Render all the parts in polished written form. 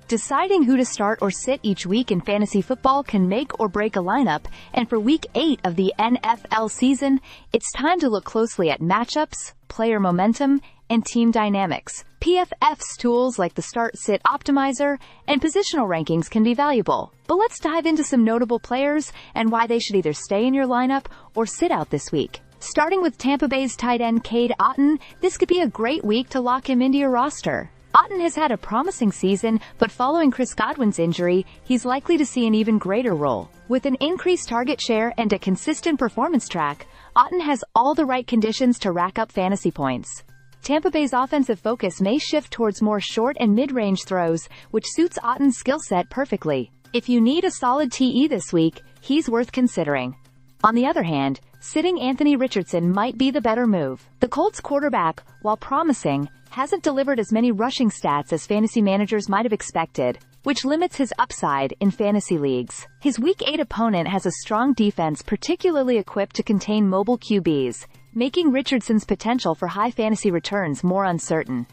Deciding who to start or sit each week in fantasy football can make or break a lineup, and for Week 8 of the NFL season, it's time to look closely at matchups, player momentum, and team dynamics. PFF's tools like the Start-Sit Optimizer and positional rankings can be valuable. But let's dive into some notable players and why they should either stay in your lineup or sit out this week. Starting with Tampa Bay's tight end Cade Otton, this could be a great week to lock him into your roster. Otton has had a promising season, but following Chris Godwin's injury, he's likely to see an even greater role. With an increased target share and a consistent performance track, Otton has all the right conditions to rack up fantasy points. Tampa Bay's offensive focus may shift towards more short and mid-range throws, which suits Otton's skill set perfectly. If you need a solid TE this week, he's worth considering. On the other hand, sitting Anthony Richardson might be the better move. The Colts quarterback, while promising, hasn't delivered as many rushing stats as fantasy managers might have expected, which limits his upside in fantasy leagues. His Week 8 opponent has a strong defense particularly equipped to contain mobile QBs, making Richardson's potential for high fantasy returns more uncertain.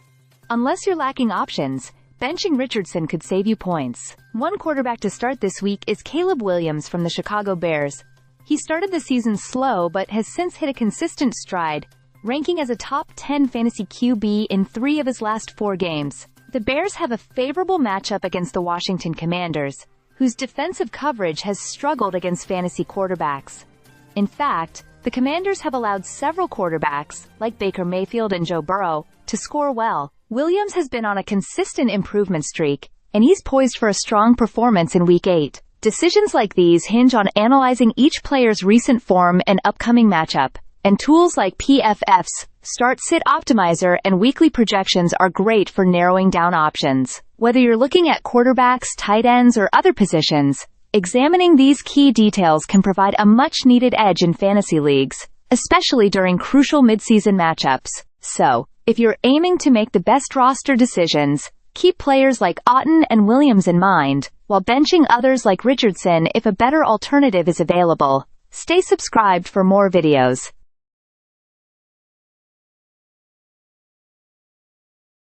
Unless you're lacking options, benching Richardson could save you points. One quarterback to start this week is Caleb Williams from the Chicago Bears. He started the season slow but has since hit a consistent stride, ranking as a top 10 fantasy QB in 3 of his last 4 games. The Bears have a favorable matchup against the Washington Commanders, whose defensive coverage has struggled against fantasy quarterbacks. In fact, the Commanders have allowed several quarterbacks, like Baker Mayfield and Joe Burrow, to score well. Williams has been on a consistent improvement streak, and he's poised for a strong performance in Week 8. Decisions like these hinge on analyzing each player's recent form and upcoming matchup, and tools like PFF's Start-Sit Optimizer and weekly projections are great for narrowing down options. Whether you're looking at quarterbacks, tight ends, or other positions, examining these key details can provide a much-needed edge in fantasy leagues, especially during crucial midseason matchups. So, if you're aiming to make the best roster decisions, keep players like Otton and Williams in mind, while benching others like Richardson if a better alternative is available. Stay subscribed for more videos.